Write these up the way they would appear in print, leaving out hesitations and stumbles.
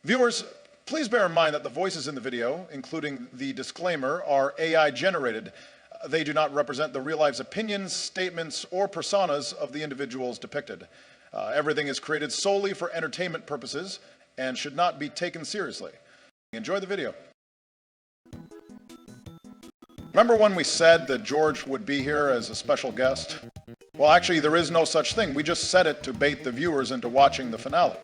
Viewers, please bear in mind that the voices in the video, including the disclaimer, are AI generated. They do not represent the real lives, opinions, statements, or personas of the individuals depicted. Everything is created solely for entertainment purposes and should not be taken seriously. Enjoy the video. Remember when we said that George would be here as a special guest? Well, actually, there is no such thing. We just said it to bait the viewers into watching the finale.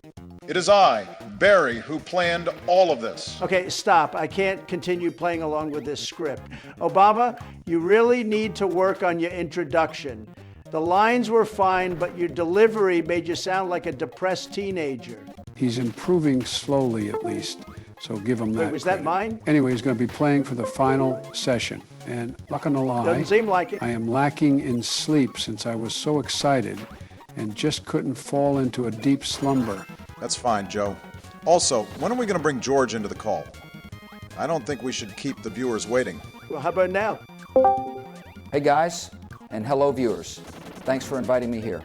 It is I, Barry, who planned all of this. Okay, stop. I can't continue playing along with this script. Obama, you really need to work on your introduction. The lines were fine, but your delivery made you sound like a depressed teenager. He's improving slowly, at least, so give him that. Wait, was that mine? Anyway, he's going to be playing for the final session, and not going to lie, Doesn't seem like it. I am lacking in sleep since I was so excited and just couldn't fall into a deep slumber. That's fine, Joe. Also, when are we going to bring George into the call? I don't think we should keep the viewers waiting. Well, how about now? Hey guys, and hello viewers. Thanks for inviting me here.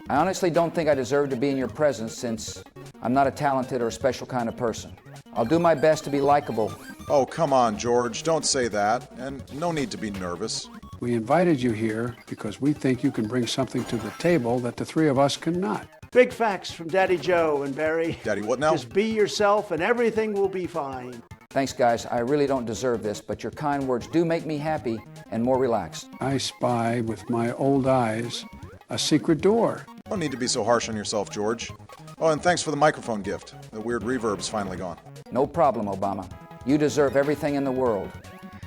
I honestly don't think I deserve to be in your presence since I'm not a talented or special kind of person. I'll do my best to be likable. Oh, come on, George. Don't say that. And no need to be nervous. We invited you here because we think you can bring something to the table that the three of us cannot. Big facts from Daddy Joe and Barry. Daddy, what now? Just be yourself and everything will be fine. Thanks guys, I really don't deserve this, but your kind words do make me happy and more relaxed. I spy with my old eyes a secret door. Don't need to be so harsh on yourself, George. Oh, and thanks for the microphone gift. The weird reverb's finally gone. No problem, Obama. You deserve everything in the world.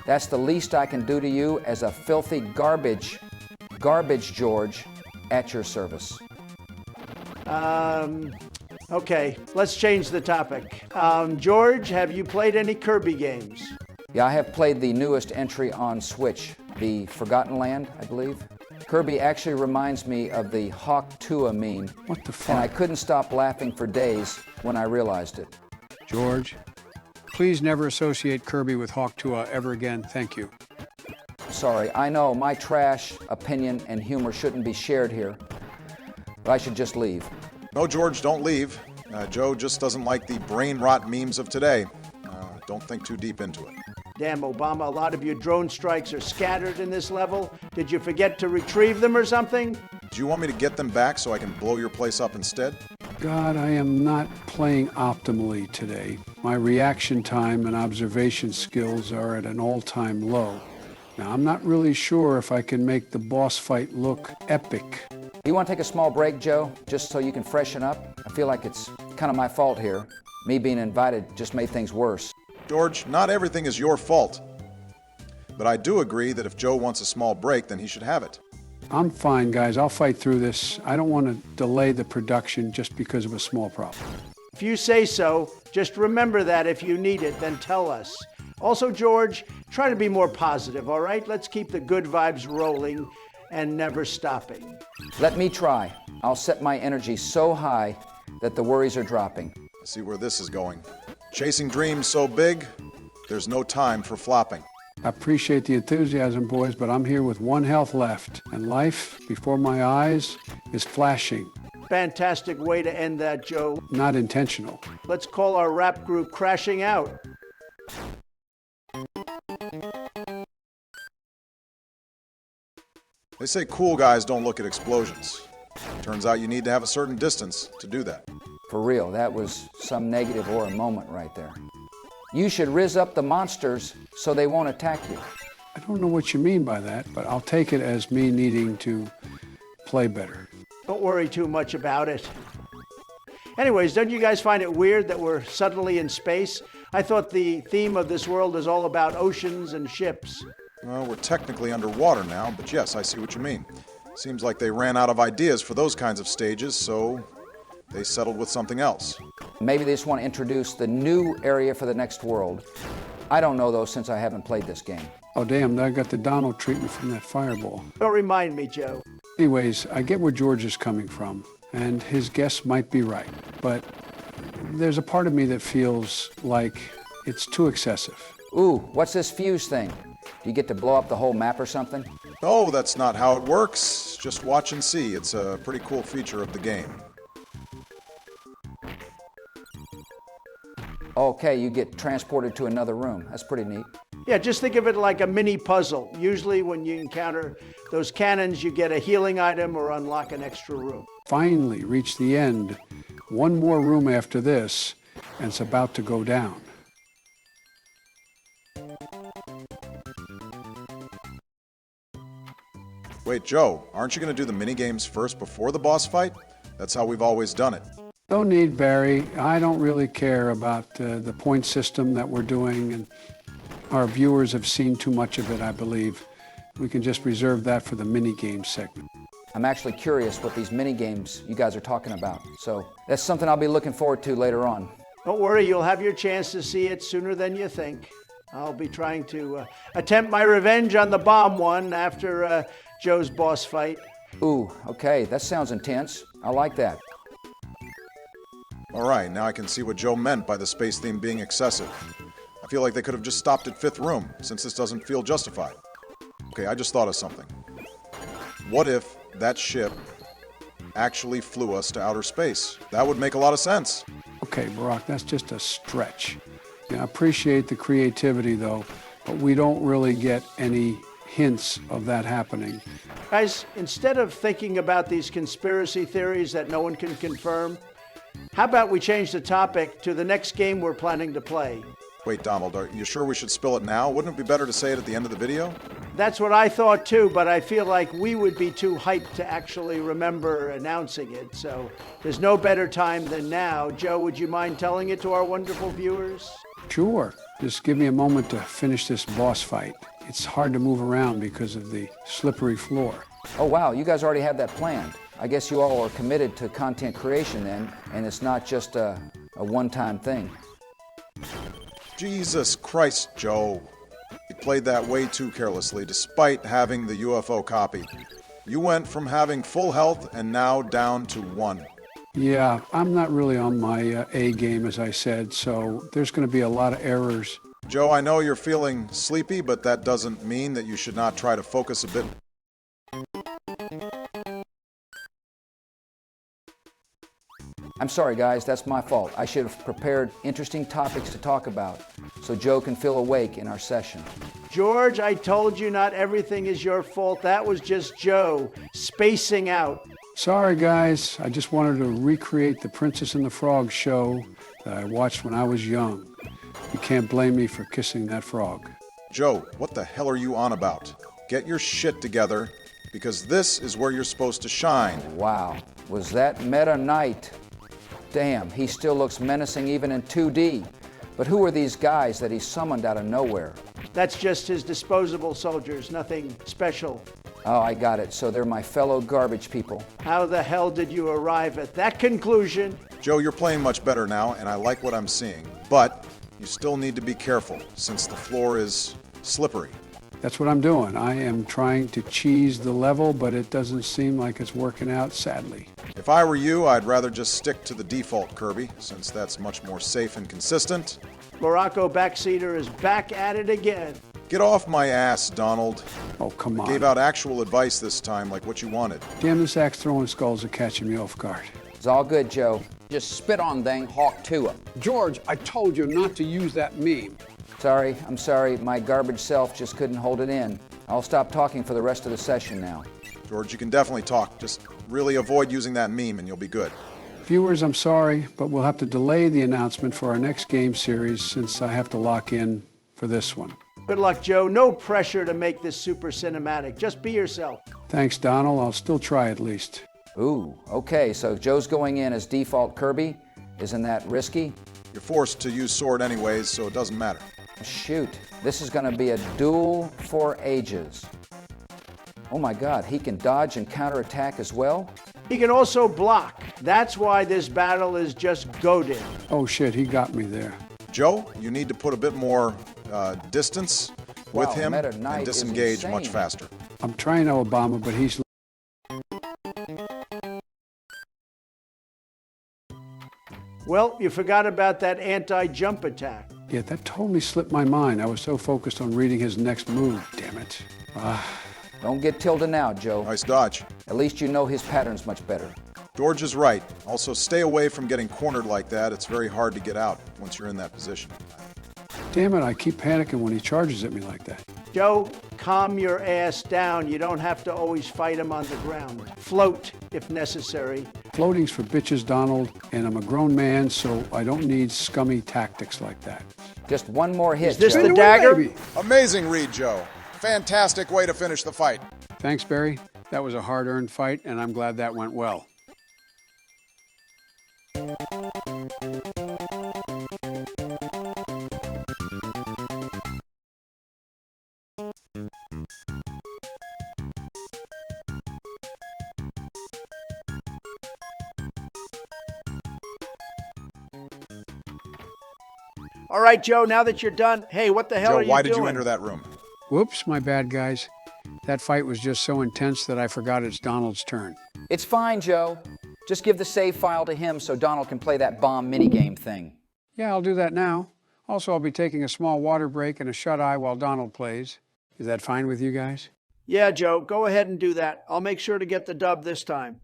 That's the least I can do to you as a filthy garbage George at your service. Okay, let's change the topic. George, have you played any Kirby games? Yeah, I have played the newest entry on Switch, the Forgotten Land, I believe. Kirby actually reminds me of the Hawk Tuah meme. What the fuck? And I couldn't stop laughing for days when I realized it. George, please never associate Kirby with Hawk Tuah ever again. Thank you. Sorry, I know my trash, opinion, and humor shouldn't be shared here, but I should just leave. No, George, don't leave. Joe just doesn't like the brain rot memes of today. Don't think too deep into it. Damn, Obama, a lot of your drone strikes are scattered in this level. Did you forget to retrieve them or something? Do you want me to get them back so I can blow your place up instead? God, I am not playing optimally today. My reaction time and observation skills are at an all-time low. Now, I'm not really sure if I can make the boss fight look epic. You want to take a small break, Joe, just so you can freshen up? I feel like it's kind of my fault here. Me being invited just made things worse. George, not everything is your fault. But I do agree that if Joe wants a small break, then he should have it. I'm fine, guys. I'll fight through this. I don't want to delay the production just because of a small problem. If you say so, just remember that if you need it, then tell us. Also, George, try to be more positive, all right? Let's keep the good vibes rolling and never stopping. Let me try. I'll set my energy so high that the worries are dropping. I see where this is going. Chasing dreams so big, there's no time for flopping. I appreciate the enthusiasm, boys, but I'm here with one health left, and life before my eyes is flashing. Fantastic way to end that, Joe. Not intentional. Let's call our rap group Crashing Out. They say cool guys don't look at explosions. Turns out you need to have a certain distance to do that. For real, that was some negative aura moment right there. You should rizz up the monsters so they won't attack you. I don't know what you mean by that, but I'll take it as me needing to play better. Don't worry too much about it. Anyways, don't you guys find it weird that we're suddenly in space? I thought the theme of this world is all about oceans and ships. Well, we're technically underwater now, but yes, I see what you mean. Seems like they ran out of ideas for those kinds of stages, so they settled with something else. Maybe they just want to introduce the new area for the next world. I don't know though, since I haven't played this game. Oh, damn, I got the Donald treatment from that fireball. Don't remind me, Joe. Anyways, I get where George is coming from, and his guess might be right, but there's a part of me that feels like it's too excessive. Ooh, what's this fuse thing? Do you get to blow up the whole map or something? No, that's not how it works. Just watch and see. It's a pretty cool feature of the game. Okay, you get transported to another room. That's pretty neat. Yeah, just think of it like a mini puzzle. Usually when you encounter those cannons, you get a healing item or unlock an extra room. Finally reached the end. One more room after this, and it's about to go down. Wait, Joe, aren't you going to do the mini-games first before the boss fight? That's how we've always done it. No need, Barry. I don't really care about the point system that we're doing, and our viewers have seen too much of it, I believe. We can just reserve that for the mini-game segment. I'm actually curious what these mini games you guys are talking about. So that's something I'll be looking forward to later on. Don't worry, you'll have your chance to see it sooner than you think. I'll be trying to attempt my revenge on the bomb one after Joe's boss fight. Ooh, okay, that sounds intense. I like that. All right, now I can see what Joe meant by the space theme being excessive. I feel like they could have just stopped at 5th room, since this doesn't feel justified. Okay, I just thought of something. What if that ship actually flew us to outer space? That would make a lot of sense. Okay, Barack, that's just a stretch. Yeah, I appreciate the creativity, though, but we don't really get any hints of that happening. Guys, instead of thinking about these conspiracy theories that no one can confirm, how about we change the topic to the next game we're planning to play? Wait, Donald, are you sure we should spill it now? Wouldn't it be better to say it at the end of the video? That's what I thought too, but I feel like we would be too hyped to actually remember announcing it, so there's no better time than now. Joe, would you mind telling it to our wonderful viewers? Sure. Just give me a moment to finish this boss fight. It's hard to move around because of the slippery floor. Oh wow, you guys already have that planned. I guess you all are committed to content creation then, and it's not just a one-time thing. Jesus Christ, Joe. You played that way too carelessly, despite having the UFO copy. You went from having full health and now down to 1. Yeah, I'm not really on my A game, as I said, so there's going to be a lot of errors. Joe, I know you're feeling sleepy, but that doesn't mean that you should not try to focus a bit. I'm sorry guys, that's my fault. I should have prepared interesting topics to talk about so Joe can feel awake in our session. George, I told you not everything is your fault. That was just Joe spacing out. Sorry, guys. I just wanted to recreate the Princess and the Frog show that I watched when I was young. You can't blame me for kissing that frog. Joe, what the hell are you on about? Get your shit together, because this is where you're supposed to shine. Wow, was that Meta Knight? Damn, he still looks menacing even in 2D. But who are these guys that he summoned out of nowhere? That's just his disposable soldiers, nothing special. Oh, I got it. So they're my fellow garbage people. How the hell did you arrive at that conclusion? Joe, you're playing much better now, and I like what I'm seeing. But you still need to be careful, since the floor is slippery. That's what I'm doing. I am trying to cheese the level, but it doesn't seem like it's working out, sadly. If I were you, I'd rather just stick to the default Kirby, since that's much more safe and consistent. Morocco Backseater is back at it again. Get off my ass, Donald. Oh, come on. Gave out actual advice this time, like what you wanted. Damn, this axe throwing skulls are catching me off guard. It's all good, Joe. Just spit on thing, hawk to it. George, I told you not to use that meme. Sorry, I'm sorry. My garbage self just couldn't hold it in. I'll stop talking for the rest of the session now. George, you can definitely talk. Just really avoid using that meme and you'll be good. Viewers, I'm sorry, but we'll have to delay the announcement for our next game series since I have to lock in for this one. Good luck, Joe. No pressure to make this super cinematic. Just be yourself. Thanks, Donald. I'll still try at least. Ooh, okay, so Joe's going in as default Kirby. Isn't that risky? You're forced to use sword anyways, so it doesn't matter. Shoot, this is going to be a duel for ages. Oh my God, he can dodge and counterattack as well? He can also block. That's why this battle is just goated. Oh shit, he got me there. Joe, you need to put a bit more distance with Wow, him Meta Knight and is disengage much insane. faster. I'm trying to, Obama, but he's... Well, you forgot about that anti-jump attack. Yeah, that totally slipped my mind. I was so focused on reading his next move, damn it. Don't get tilted now, Joe. Nice dodge. At least you know his patterns much better. George is right. Also, stay away from getting cornered like that. It's very hard to get out once you're in that position. Damn it, I keep panicking when he charges at me like that. Joe, calm your ass down. You don't have to always fight him on the ground. Float if necessary. Floating's for bitches, Donald, and I'm a grown man, so I don't need scummy tactics like that. Just one more hit, Is this Joe. the dagger? Baby. Amazing read, Joe. Fantastic way to finish the fight. Thanks, Barry. That was a hard-earned fight, and I'm glad that went well. All right, Joe, now that you're done, hey, what the hell Joe, are you why doing? did you enter that room? Whoops, my bad, guys. That fight was just so intense that I forgot it's Donald's turn. It's fine, Joe. Just give the save file to him so Donald can play that bomb minigame thing. Yeah, I'll do that now. Also, I'll be taking a small water break and a shut-eye while Donald plays. Is that fine with you guys? Yeah, Joe, go ahead and do that. I'll make sure to get the dub this time.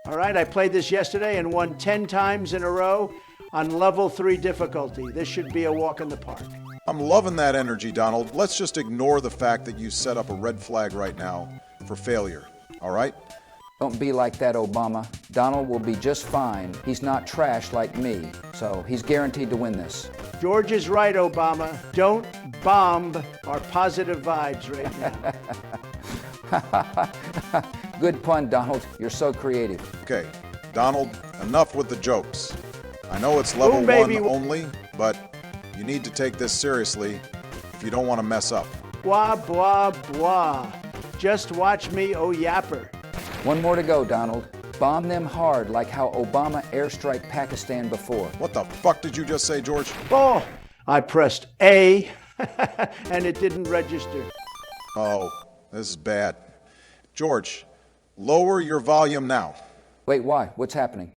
All right, I played this yesterday and won 10 times in a row on level 3 difficulty. This should be a walk in the park. I'm loving that energy, Donald. Let's just ignore the fact that you set up a red flag right now for failure, all right? Don't be like that, Obama. Donald will be just fine. He's not trash like me, so he's guaranteed to win this. George is right, Obama. Don't bomb our positive vibes right now. Good pun, Donald. You're so creative. Okay, Donald, enough with the jokes. I know it's level Boom, baby. 1 only, but you need to take this seriously if you don't want to mess up. Blah, blah, blah. Just watch me, oh yapper. One more to go, Donald. Bomb them hard like how Obama airstrike Pakistan before. What the fuck did you just say, George? Oh, I pressed A and it didn't register. Oh, this is bad. George, lower your volume now. Wait, why? What's happening?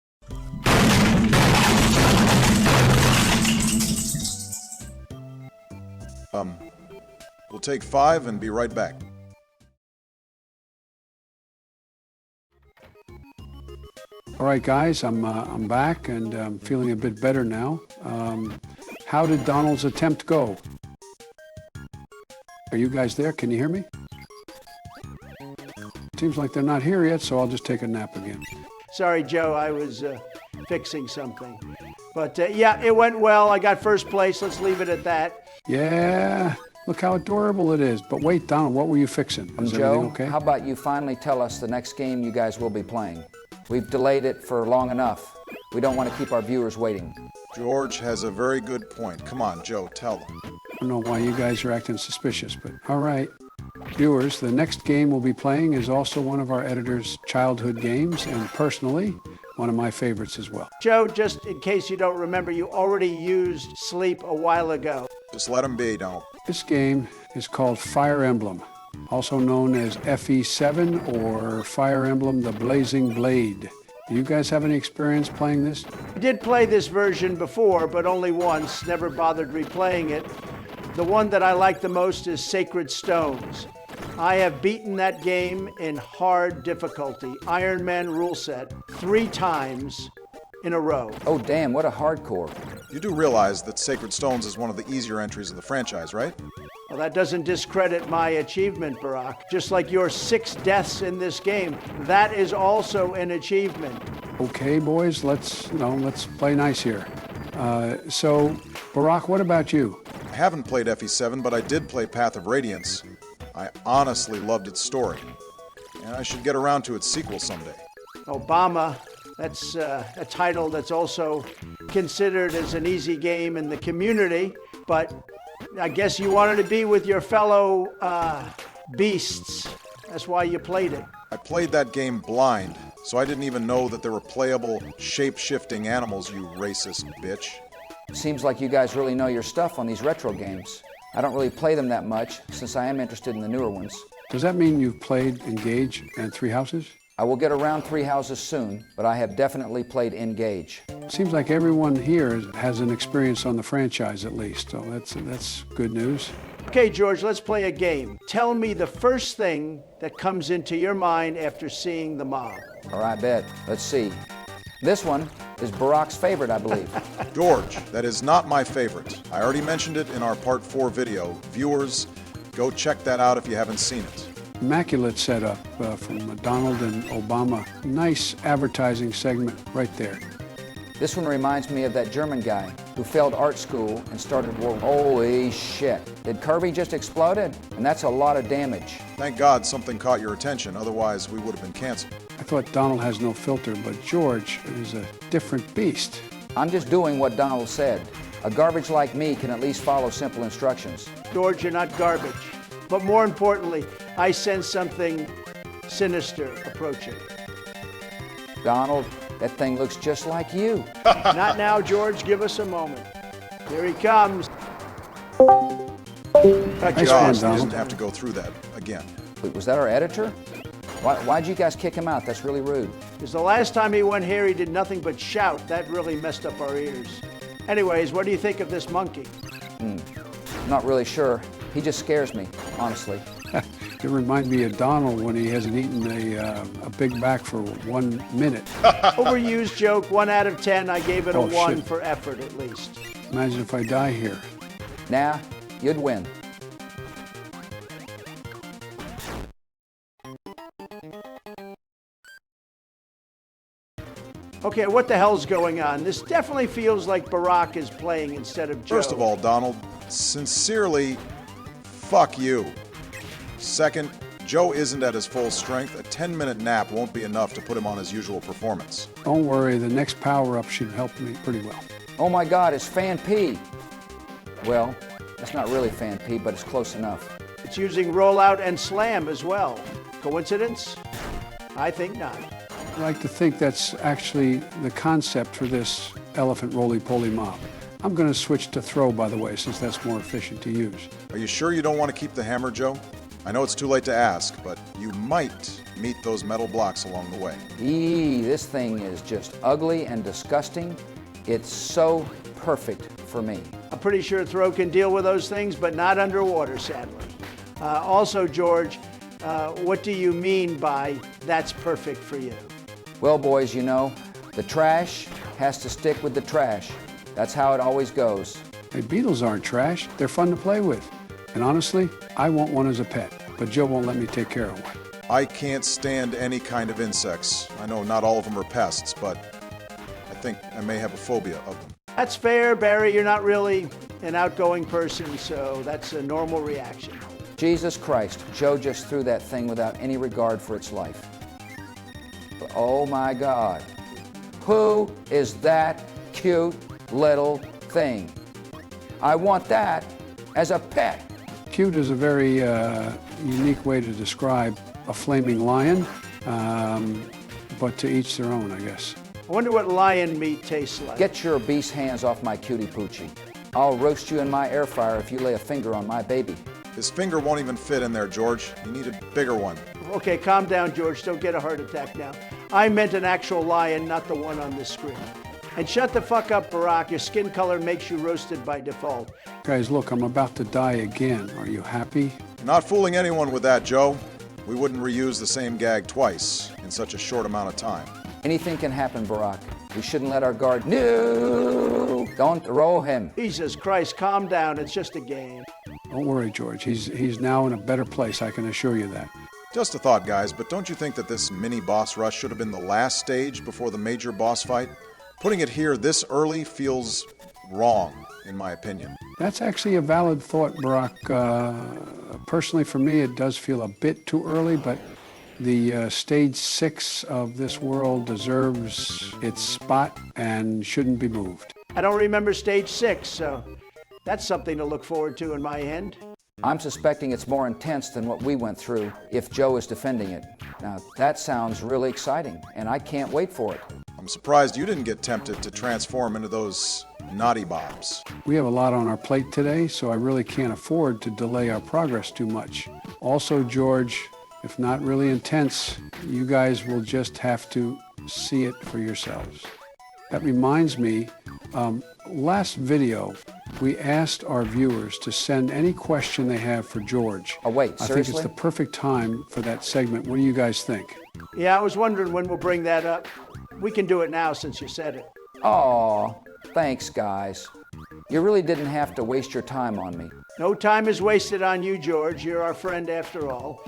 We'll take 5 and be right back. All right, guys, I'm back and I'm feeling a bit better now. How did Donald's attempt go? Are you guys there? Can you hear me? Seems like they're not here yet, so I'll just take a nap again. Sorry, Joe, I was fixing something. But yeah, it went well. I got first place. Let's leave it at that. Yeah, look how adorable it is. But wait, Donald, what were you fixing? Is Joe, everything okay? how about you finally tell us the next game you guys will be playing? We've delayed it for long enough. We don't want to keep our viewers waiting. George has a very good point. Come on, Joe, tell them. I don't know why you guys are acting suspicious, but all right. Viewers, the next game we'll be playing is also one of our editor's childhood games, and personally, one of my favorites as well. Joe, just in case you don't remember, you already used sleep a while ago. Just let him be, Donald. This game is called Fire Emblem, also known as FE7 or Fire Emblem the Blazing Blade. Do you guys have any experience playing this? I did play this version before, but only once, never bothered replaying it. The one that I like the most is Sacred Stones. I have beaten that game in hard difficulty, Iron Man rule set, 3 times in a row. Oh, damn, what a hardcore. You do realize that Sacred Stones is one of the easier entries of the franchise, right? Well, that doesn't discredit my achievement, Barack. Just like your 6 deaths in this game, that is also an achievement. Okay, boys, let's play nice here. So, Barack, what about you? I haven't played FE7, but I did play Path of Radiance. I honestly loved its story, and I should get around to its sequel someday. Obama, that's a title that's also considered as an easy game in the community, but I guess you wanted to be with your fellow beasts. That's why you played it. I played that game blind, so I didn't even know that there were playable, shape-shifting animals, you racist bitch. Seems like you guys really know your stuff on these retro games. I don't really play them that much, since I am interested in the newer ones. Does that mean you've played Engage and Three Houses? I will get around Three Houses soon, but I have definitely played Engage. Seems like everyone here has an experience on the franchise at least, so that's good news. Okay, George, let's play a game. Tell me the first thing that comes into your mind after seeing the mob. All right, bet. Let's see. This one is Barack's favorite, I believe. George, that is not my favorite. I already mentioned it in our Part 4 video. Viewers, go check that out if you haven't seen it. Immaculate setup from Donald and Obama. Nice advertising segment right there. This one reminds me of that German guy who failed art school and started war. Holy shit. Did Kirby just exploded? And that's a lot of damage. Thank God something caught your attention, otherwise we would have been canceled. I thought Donald has no filter, but George is a different beast. I'm just doing what Donald said. A garbage like me can at least follow simple instructions. George, you're not garbage. But more importantly, I sense something sinister approaching. Donald, that thing looks just like you. Not now, George. Give us a moment. Here he comes. Cut Nice your one, ass. Donald. Didn't have to go through that again. Wait, was that our editor? Why'd you guys kick him out? That's really rude. Because the last time he went here, he did nothing but shout. That really messed up our ears. Anyways, what do you think of this monkey? Not really sure. He just scares me, honestly. It reminds me of Donald when he hasn't eaten a Big Mac for 1 minute. Overused joke, 1 out of 10. I gave it a Oh, 1 shit. for effort at least. Imagine if I die here. Nah, you'd win. Okay, what the hell's going on? This definitely feels like Barack is playing instead of Joe. First of all, Donald, sincerely, fuck you. Second, Joe isn't at his full strength. A 10-minute nap won't be enough to put him on his usual performance. Don't worry, the next power-up should help me pretty well. Oh my God, it's Fan P. Well, it's not really Fan P, but it's close enough. It's using rollout and slam as well. Coincidence? I think not. I like to think that's actually the concept for this elephant roly-poly mob. I'm going to switch to throw, by the way, since that's more efficient to use. Are you sure you don't want to keep the hammer, Joe? I know it's too late to ask, but you might meet those metal blocks along the way. This thing is just ugly and disgusting. It's so perfect for me. I'm pretty sure throw can deal with those things, but not underwater, sadly. Also, George, what do you mean by that's perfect for you? Well, boys, you know, the trash has to stick with the trash. That's how it always goes. Hey, beetles aren't trash. They're fun to play with. And honestly, I want one as a pet, but Joe won't let me take care of one. I can't stand any kind of insects. I know not all of them are pests, but I think I may have a phobia of them. That's fair, Barry. You're not really an outgoing person, so that's a normal reaction. Jesus Christ, Joe just threw that thing without any regard for its life. But oh my God, who is that cute little thing? I want that as a pet. Cute is a very unique way to describe a flaming lion, but to each their own, I guess. I wonder what lion meat tastes like. Get your obese hands off my cutie poochie. I'll roast you in my air fryer if you lay a finger on my baby. His finger won't even fit in there, George. You need a bigger one. Okay, calm down, George. Don't get a heart attack now. I meant an actual lion, not the one on the screen. And shut the fuck up, Barack. Your skin color makes you roasted by default. Guys, look, I'm about to die again. Are you happy? You're not fooling anyone with that, Joe. We wouldn't reuse the same gag twice in such a short amount of time. Anything can happen, Barack. We shouldn't let our guard. No! Don't throw him. Jesus Christ, calm down. It's just a game. Don't worry, George. He's now in a better place, I can assure you that. Just a thought, guys, but don't you think that this mini boss rush should have been the last stage before the major boss fight? Putting it here this early feels wrong, in my opinion. That's actually a valid thought, Barack. Personally, for me, it does feel a bit too early, but the stage 6 of this world deserves its spot and shouldn't be moved. I don't remember stage 6, so that's something to look forward to in my end. I'm suspecting it's more intense than what we went through if Joe is defending it. Now, that sounds really exciting, and I can't wait for it. I'm surprised you didn't get tempted to transform into those naughty bobs. We have a lot on our plate today, so I really can't afford to delay our progress too much. Also, George, if not really intense, you guys will just have to see it for yourselves. That reminds me, last video, We asked our viewers to send any question they have for George. Oh, wait, I think seriously? it's the perfect time for that segment. What do you guys think? Yeah, I was wondering when we'll bring that up. We can do it now since you said it. Aw, thanks, guys. You really didn't have to waste your time on me. No time is wasted on you, George. You're our friend after all.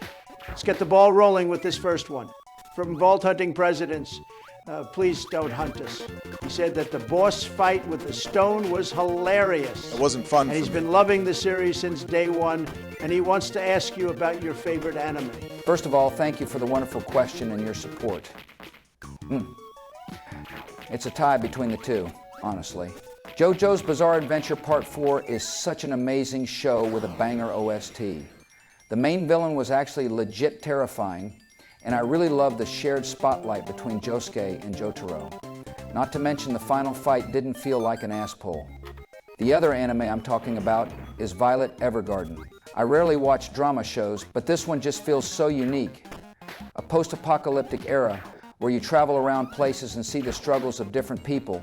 Let's get the ball rolling with this first one. From Vault Hunting Presidents, please don't hunt us. He said that the boss fight with the stone was hilarious. It wasn't fun And for he's me. been loving the series since day one, and he wants to ask you about your favorite anime. First of all, thank you for the wonderful question and your support. It's a tie between the two, honestly. JoJo's Bizarre Adventure Part 4 is such an amazing show with a banger OST. The main villain was actually legit terrifying, and I really loved the shared spotlight between Josuke and Jotaro. Not to mention the final fight didn't feel like an ass pull. The other anime I'm talking about is Violet Evergarden. I rarely watch drama shows, but this one just feels so unique. A post-apocalyptic era where you travel around places and see the struggles of different people.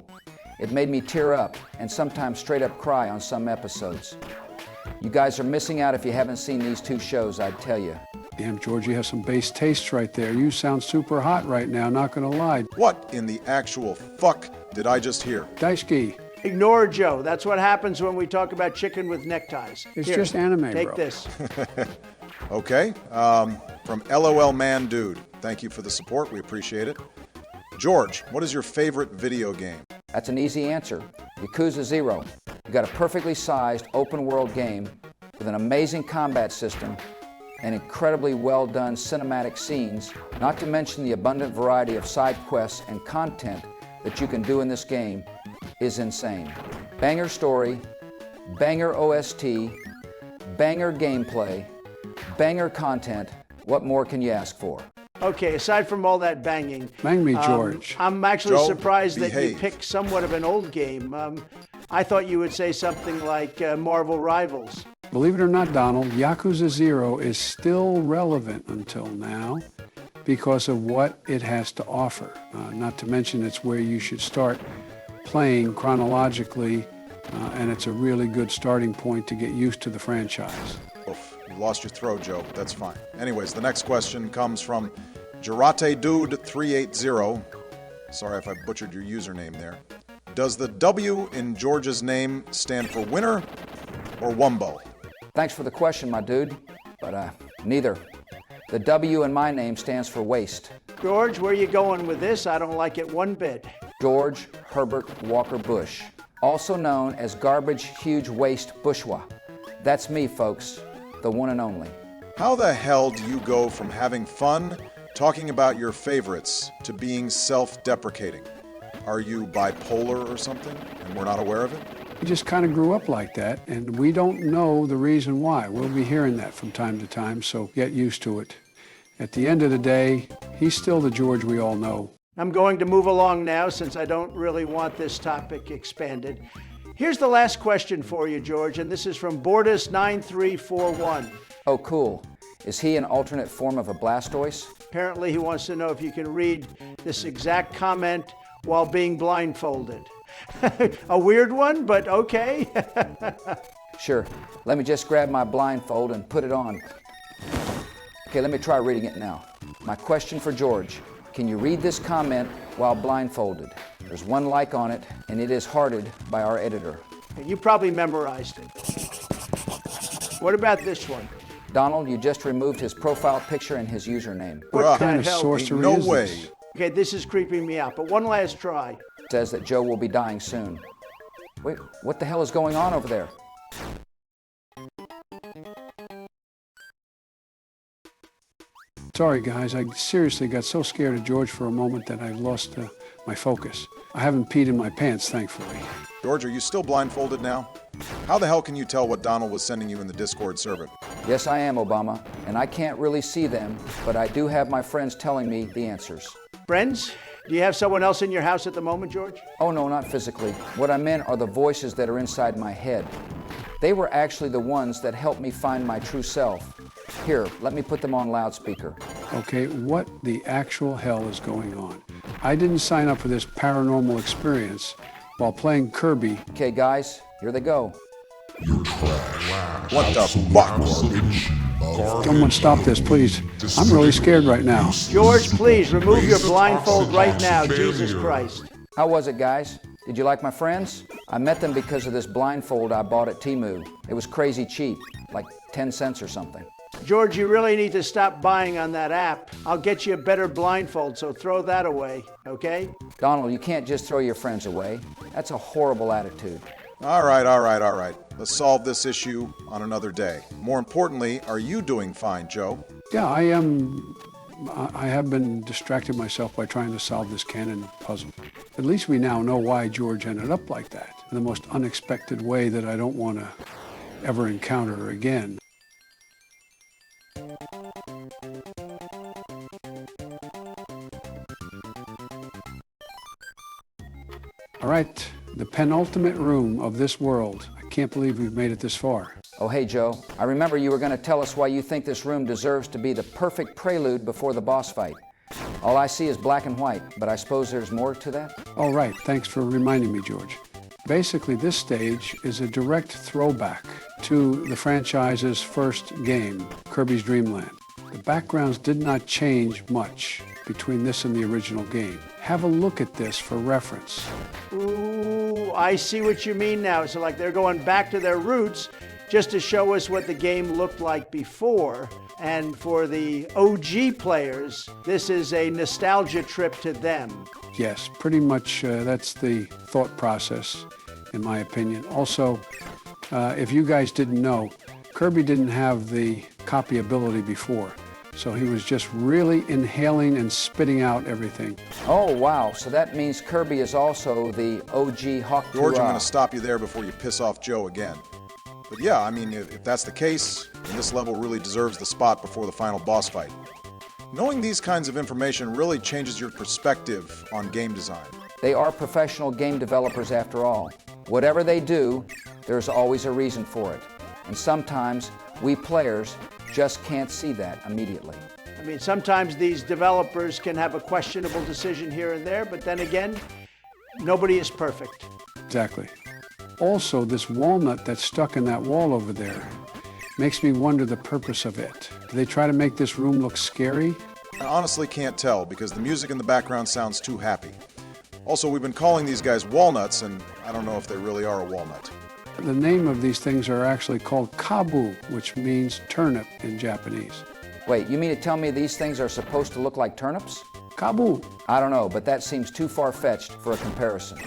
It made me tear up and sometimes straight up cry on some episodes. You guys are missing out if you haven't seen these two shows, I'd tell you. Damn, George, you have some bass tastes right there. You sound super hot right now, not gonna lie. What in the actual fuck did I just hear? Daisuke, Ignore Joe. That's what happens when we talk about chicken with neckties. it's Here, just anime, take bro. this. Okay, from LOL Man Dude. Thank you for the support. We appreciate it. George, what is your favorite video game? That's an easy answer. Yakuza 0. You got a perfectly sized open world game with an amazing combat system and incredibly well done cinematic scenes, not to mention the abundant variety of side quests and content that you can do in this game is insane. Banger story, banger OST, banger gameplay, banger content. What more can you ask for? Okay, aside from all that banging, Bang me, George. I'm actually Joe, surprised that you behave. picked somewhat of an old game. I thought you would say something like Marvel Rivals. Believe it or not, Donald, Yakuza 0 is still relevant until now because of what it has to offer. Not to mention it's where you should start playing chronologically, and it's a really good starting point to get used to the franchise. Oof, you lost your throat, Joe, but that's fine. Anyways, the next question comes from Jarate Dude 380. Sorry if I butchered your username there. Does the W in George's name stand for winner or wumbo? Thanks for the question, my dude, but neither. The W in my name stands for waste. George, where are you going with this? I don't like it one bit. George Herbert Walker Bush, also known as Garbage Huge Waste Bourgeois. That's me, folks, the one and only. How the hell do you go from having fun talking about your favorites to being self-deprecating? Are you bipolar or something and we're not aware of it? He just kind of grew up like that, and we don't know the reason why. We'll be hearing that from time to time, so get used to it. At the end of the day, he's still the George we all know. I'm going to move along now since I don't really want this topic expanded. Here's the last question for you, George, and this is from Bordus9341. Oh, cool. Is he an alternate form of a Blastoise? Apparently, he wants to know if you can read this exact comment while being blindfolded. A weird one, but okay. Sure. Let me just grab my blindfold and put it on. Okay, let me try reading it now. My question for George. Can you read this comment while blindfolded? There's one like on it, and it is hearted by our editor. You probably memorized it. What about this one? Donald, you just removed his profile picture and his username. What Bruh. the Kind of hell? sorcery No is way. this? Okay, this is creeping me out, but one last try. Says that Joe will be dying soon. Wait, what the hell is going on over there? Sorry, guys. I seriously got so scared of George for a moment that I lost my focus. I haven't peed in my pants, thankfully. George, are you still blindfolded now? How the hell can you tell what Donald was sending you in the Discord server? Yes, I am, Obama, and I can't really see them, but I do have my friends telling me the answers. Friends? Do you have someone else in your house at the moment, George? Oh, no, not physically. What I meant are the voices that are inside my head. They were actually the ones that helped me find my true self. Here, let me put them on loudspeaker. Okay, what the actual hell is going on? I didn't sign up for this paranormal experience while playing Kirby. Okay, guys, here they go. What the fuck? Someone stop this, please. I'm really scared right now. George, please remove your blindfold right now. Jesus Christ. How was it, guys? Did you like my friends? I met them because of this blindfold I bought at Temu. It was crazy cheap, like 10 cents or something. George, you really need to stop buying on that app. I'll get you a better blindfold, so throw that away, okay? Donald, you can't just throw your friends away. That's a horrible attitude. All right. Let's solve this issue on another day. More importantly, are you doing fine, Joe? Yeah, I am. I have been distracting myself by trying to solve this canon puzzle. At least we now know why George ended up like that, in the most unexpected way that I don't want to ever encounter again. All right, the penultimate room of this world. I can't believe we've made it this far. Oh, hey, Joe. I remember you were going to tell us why you think this room deserves to be the perfect prelude before the boss fight. All I see is black and white, but I suppose there's more to that? All right, thanks for reminding me, George. Basically, this stage is a direct throwback to the franchise's first game, Kirby's Dreamland. The backgrounds did not change much between this and the original game. Have a look at this for reference. Ooh, I see what you mean now. So like they're going back to their roots just to show us what the game looked like before. And for the OG players, this is a nostalgia trip to them. Yes, pretty much that's the thought process, in my opinion. Also, if you guys didn't know, Kirby didn't have the copy ability before. So he was just really inhaling and spitting out everything. Oh, wow. So that means Kirby is also the OG Hawk. George, I'm going to stop you there before you piss off Joe again. But yeah, I mean, if that's the case, then this level really deserves the spot before the final boss fight. Knowing these kinds of information really changes your perspective on game design. They are professional game developers after all. Whatever they do, there's always a reason for it. And sometimes we players just can't see that immediately. I mean, sometimes these developers can have a questionable decision here and there, but then again, nobody is perfect. Exactly. Also, this walnut that's stuck in that wall over there makes me wonder the purpose of it. Do they try to make this room look scary? I honestly can't tell because the music in the background sounds too happy. Also, we've been calling these guys walnuts, and I don't know if they really are a walnut. The name of these things are actually called kabu, which means turnip in Japanese. Wait, you mean to tell me these things are supposed to look like turnips? Kabu. I don't know, but that seems too far-fetched for a comparison.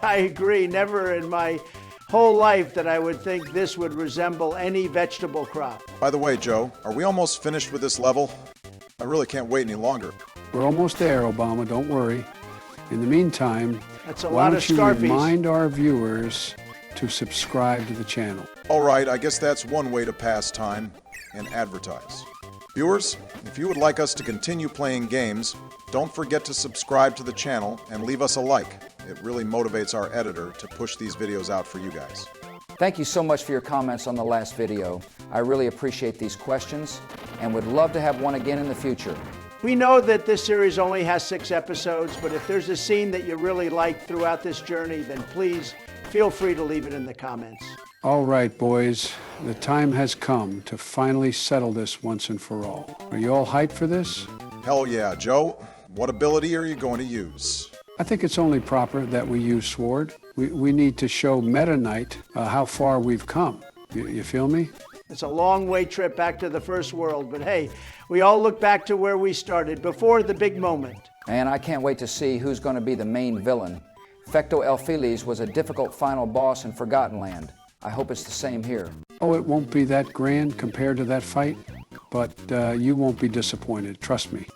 I agree. Never in my whole life that I would think this would resemble any vegetable crop. By the way, Joe, are we almost finished with this level? I really can't wait any longer. We're almost there, Obama, don't worry. In the meantime, That's a why lot don't of you Scarfies. remind our viewers to subscribe to the channel. All right, I guess that's one way to pass time and advertise. Viewers, if you would like us to continue playing games, don't forget to subscribe to the channel and leave us a like. It really motivates our editor to push these videos out for you guys. Thank you so much for your comments on the last video. I really appreciate these questions and would love to have one again in the future. We know that this series only has 6 episodes, but if there's a scene that you really like throughout this journey, then please feel free to leave it in the comments. All right, boys, the time has come to finally settle this once and for all. Are you all hyped for this? Hell yeah, Joe. What ability are you going to use? I think it's only proper that we use Sword. We need to show Meta Knight how far we've come. You feel me? It's a long way trip back to the first world, but hey, we all look back to where we started, before the big moment. And I can't wait to see who's going to be the main villain. Fecto Elfiles was a difficult final boss in Forgotten Land. I hope it's the same here. Oh, it won't be that grand compared to that fight, but you won't be disappointed, trust me.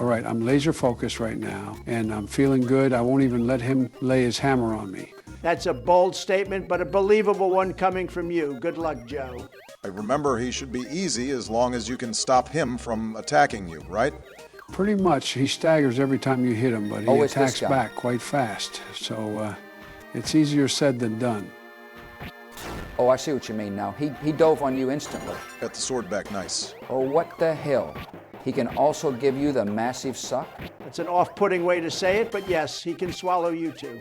All right, I'm laser focused right now, and I'm feeling good. I won't even let him lay his hammer on me. That's a bold statement, but a believable one coming from you. Good luck, Joe. I remember he should be easy as long as you can stop him from attacking you, right? Pretty much. He staggers every time you hit him, but he Oh, it's this attacks guy. back quite fast. So it's easier said than done. Oh, I see what you mean now. He dove on you instantly. Got the sword back nice. Oh, what the hell? He can also give you the massive suck? That's an off-putting way to say it, but yes, he can swallow you too.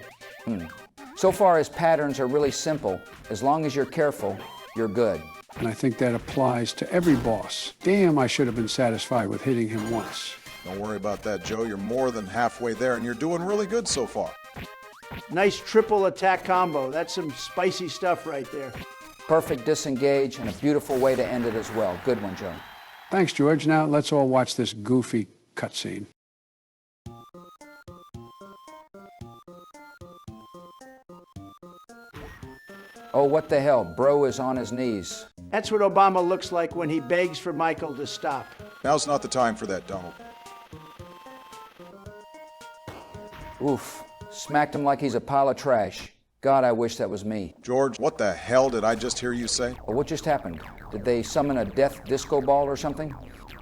So far, his patterns are really simple. As long as you're careful, you're good. And I think that applies to every boss. Damn, I should have been satisfied with hitting him once. Don't worry about that, Joe. You're more than halfway there, and you're doing really good so far. Nice triple attack combo. That's some spicy stuff right there. Perfect disengage and a beautiful way to end it as well. Good one, Joe. Thanks, George. Now let's all watch this goofy cutscene. Oh, what the hell? Bro is on his knees. That's what Obama looks like when he begs for Michael to stop. Now's not the time for that, Donald. Oof. Smacked him like he's a pile of trash. God, I wish that was me. George, what the hell did I just hear you say? Well, what just happened? Did they summon a death disco ball or something?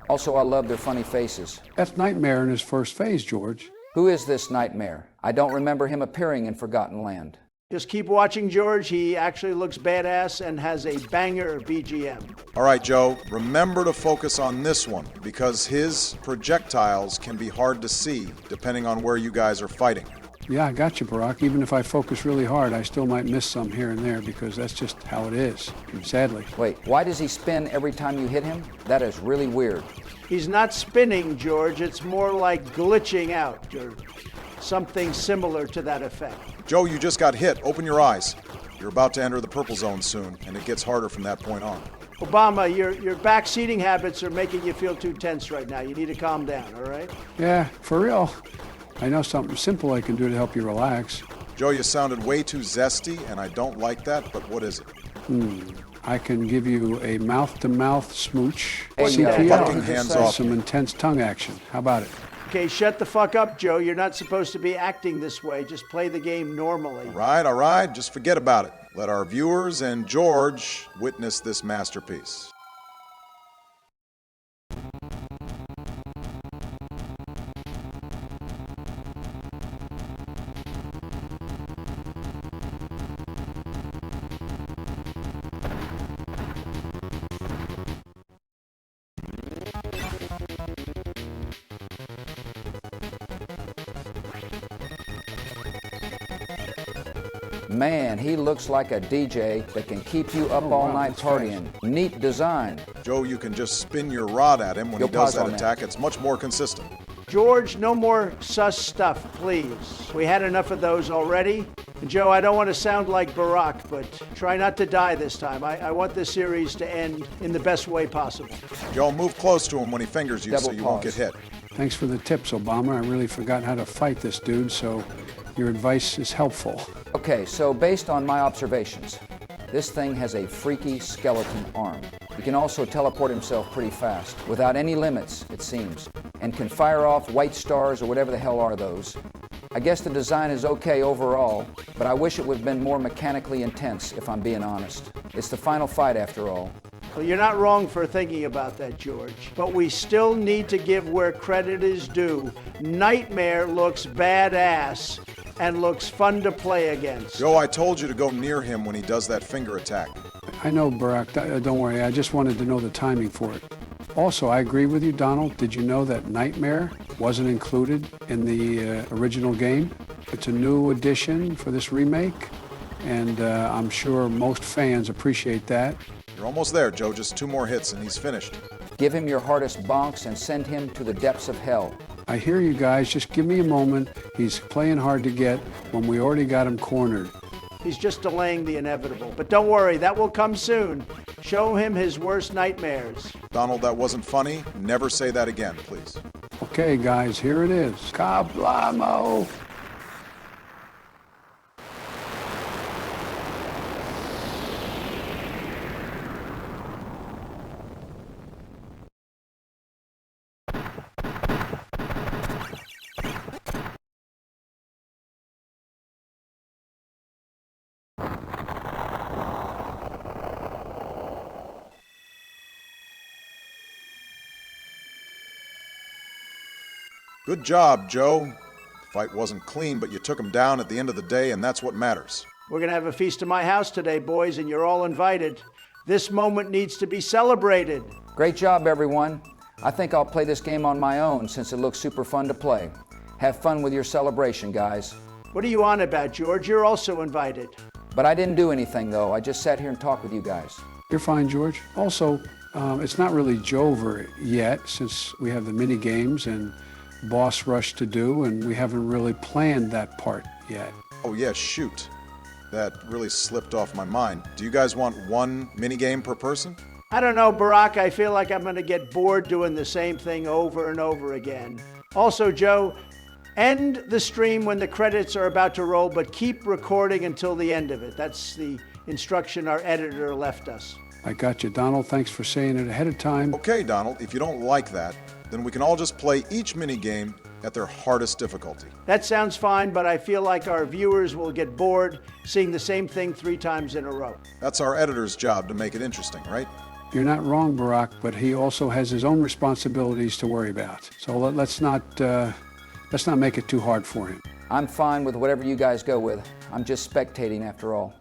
Also, I love their funny faces. That's Nightmare in his first phase, George. Who is this Nightmare? I don't remember him appearing in Forgotten Land. Just keep watching George. He actually looks badass and has a banger BGM. All right, Joe, remember to focus on this one, because his projectiles can be hard to see depending on where you guys are fighting. Yeah, I got you, Barack. Even if I focus really hard, I still might miss some here and there because that's just how it is, sadly. Wait, why does he spin every time you hit him? That is really weird. He's not spinning, George. It's more like glitching out, or something similar to that effect. Joe, you just got hit. Open your eyes. You're about to enter the purple zone soon, and it gets harder from that point on. Obama, your back seating habits are making you feel too tense right now. You need to calm down, all right? Yeah, for real. I know something simple I can do to help you relax. Joe, you sounded way too zesty, and I don't like that, but what is it? I can give you a mouth-to-mouth smooch. Hey, CPR. fucking hands off Some me. intense tongue action. How about it? Okay, shut the fuck up, Joe. You're not supposed to be acting this way. Just play the game normally. All right, just forget about it. Let our viewers and George witness this masterpiece. Man, he looks like a DJ that can keep you up all night partying. Neat design. Joe, you can just spin your rod at him when You'll he does pause on that that. attack. It's much more consistent. George, no more sus stuff, please. We had enough of those already. And Joe, I don't want to sound like Barack, but try not to die this time. I want this series to end in the best way possible. Joe, move close to him when he fingers you so Double you won't get pause. hit. Thanks for the tips, Obama. I really forgot how to fight this dude, so your advice is helpful. Okay, so based on my observations, this thing has a freaky skeleton arm. He can also teleport himself pretty fast, without any limits, it seems, and can fire off white stars or whatever the hell are those. I guess the design is okay overall, but I wish it would have been more mechanically intense, if I'm being honest. It's the final fight after all. Well, you're not wrong for thinking about that, George. But we still need to give where credit is due. Nightmare looks badass and looks fun to play against. Joe, I told you to go near him when he does that finger attack. I know, Barack. Don't worry. I just wanted to know the timing for it. Also, I agree with you, Donald. Did you know that Nightmare wasn't included in the original game? It's a new addition for this remake, and I'm sure most fans appreciate that. You're almost there, Joe. Just 2 more hits and he's finished. Give him your hardest bonks and send him to the depths of hell. I hear you guys. Just give me a moment. He's playing hard to get when we already got him cornered. He's just delaying the inevitable. But don't worry, that will come soon. Show him his worst nightmares. Donald, that wasn't funny. Never say that again, please. Okay, guys, here it is. Kablamo! Good job, Joe. The fight wasn't clean, but you took him down at the end of the day, and that's what matters. We're going to have a feast at my house today, boys, and you're all invited. This moment needs to be celebrated. Great job, everyone. I think I'll play this game on my own since it looks super fun to play. Have fun with your celebration, guys. What are you on about, George? You're also invited. But I didn't do anything, though. I just sat here and talked with you guys. You're fine, George. Also, it's not really Jover yet, since we have the mini games and boss rush to do, and we haven't really planned that part yet. Oh yeah, shoot. That really slipped off my mind. Do you guys want one minigame per person? I don't know, Barack. I feel like I'm going to get bored doing the same thing over and over again. Also, Joe, end the stream when the credits are about to roll, but keep recording until the end of it. That's the instruction our editor left us. I got you, Donald. Thanks for saying it ahead of time. Okay, Donald, if you don't like that, then we can all just play each minigame at their hardest difficulty. That sounds fine, but I feel like our viewers will get bored seeing the same thing 3 times in a row. That's our editor's job to make it interesting, right? You're not wrong, Barack, but he also has his own responsibilities to worry about. So let's not make it too hard for him. I'm fine with whatever you guys go with. I'm just spectating after all.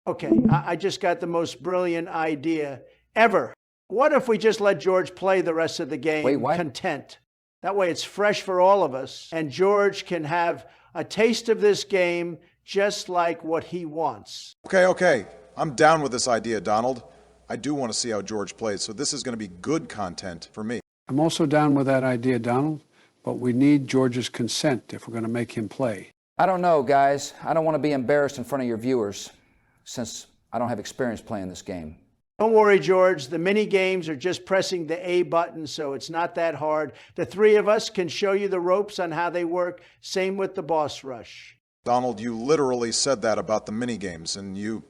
Okay, I just got the most brilliant idea ever. What if we just let George play the rest of the game? Wait, what? Content. That way it's fresh for all of us, and George can have a taste of this game just like what he wants. Okay. I'm down with this idea, Donald. I do want to see how George plays, so this is going to be good content for me. I'm also down with that idea, Donald, but we need George's consent if we're going to make him play. I don't know, guys. I don't want to be embarrassed in front of your viewers, since I don't have experience playing this game. Don't worry, George. The mini games are just pressing the A button, so it's not that hard. The 3 of us can show you the ropes on how they work. Same with the boss rush. Donald, you literally said that about the minigames, and you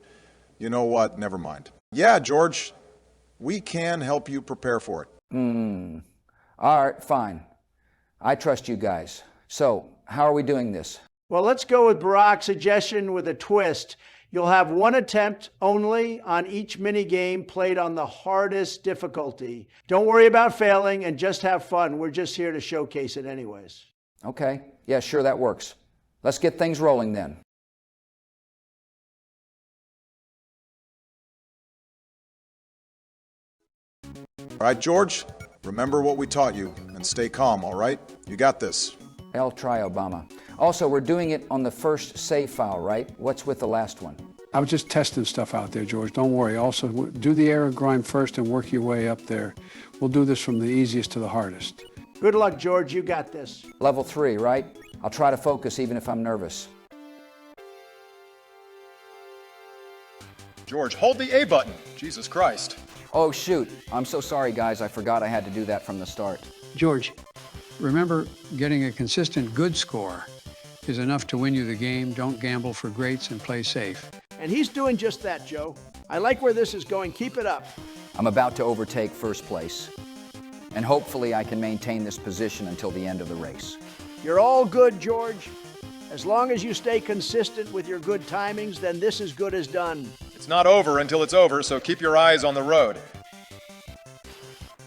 know what? Never mind. Yeah, George, we can help you prepare for it. All right, fine. I trust you guys. So, how are we doing this? Well, let's go with Barack's suggestion with a twist. You'll have 1 attempt only on each mini game played on the hardest difficulty. Don't worry about failing and just have fun. We're just here to showcase it anyways. Okay. Yeah, sure, that works. Let's get things rolling then. All right, George, remember what we taught you and stay calm, all right? You got this. I'll try, Obama. Also, we're doing it on the first save file, right? What's with the last one? I was just testing stuff out there, George. Don't worry. Also, do the error grind first and work your way up there. We'll do this from the easiest to the hardest. Good luck, George. You got this. Level 3, right? I'll try to focus even if I'm nervous. George, hold the A button. Jesus Christ. Oh, shoot. I'm so sorry, guys. I forgot I had to do that from the start. George, remember, getting a consistent good score is enough to win you the game. Don't gamble for greats and play safe. And he's doing just that, Joe. I like where this is going. Keep it up. I'm about to overtake first place. And hopefully I can maintain this position until the end of the race. You're all good, George. As long as you stay consistent with your good timings, then this is good as done. It's not over until it's over, so keep your eyes on the road.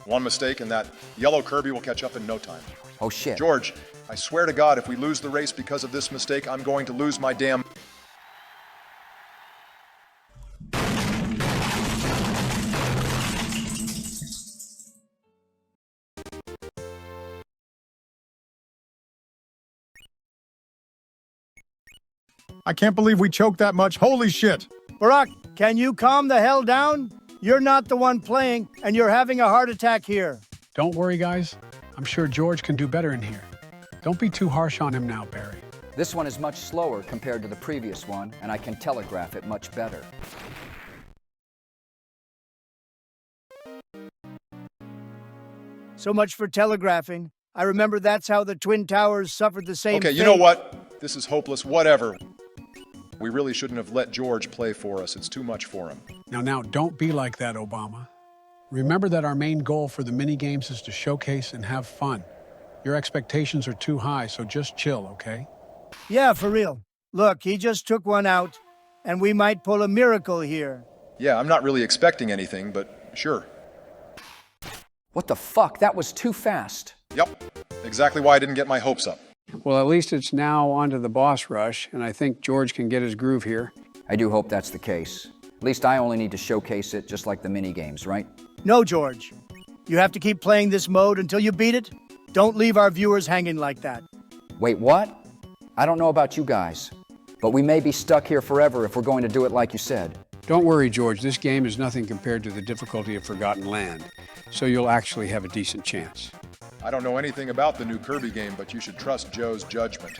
One mistake and that yellow Kirby will catch up in no time. Oh, shit. George, I swear to God, if we lose the race because of this mistake, I'm going to lose my damn... I can't believe we choked that much. Holy shit. Barack, can you calm the hell down? You're not the one playing, and you're having a heart attack here. Don't worry, guys. I'm sure George can do better in here. Don't be too harsh on him now, Barry. This one is much slower compared to the previous one, and I can telegraph it much better. So much for telegraphing. I remember that's how the Twin Towers suffered the same Okay, fate. you know what? This is hopeless. Whatever. We really shouldn't have let George play for us. It's too much for him. Now, don't be like that, Obama. Remember that our main goal for the mini games is to showcase and have fun. Your expectations are too high, so just chill, okay? Yeah, for real. Look, he just took one out, and we might pull a miracle here. Yeah, I'm not really expecting anything, but sure. What the fuck? That was too fast. Yep. Exactly why I didn't get my hopes up. Well, at least it's now onto the boss rush, and I think George can get his groove here. I do hope that's the case. At least I only need to showcase it just like the mini games, right? No, George. You have to keep playing this mode until you beat it. Don't leave our viewers hanging like that. Wait, what? I don't know about you guys, but we may be stuck here forever if we're going to do it like you said. Don't worry, George. This game is nothing compared to the difficulty of Forgotten Land, so you'll actually have a decent chance. I don't know anything about the new Kirby game, but you should trust Joe's judgment.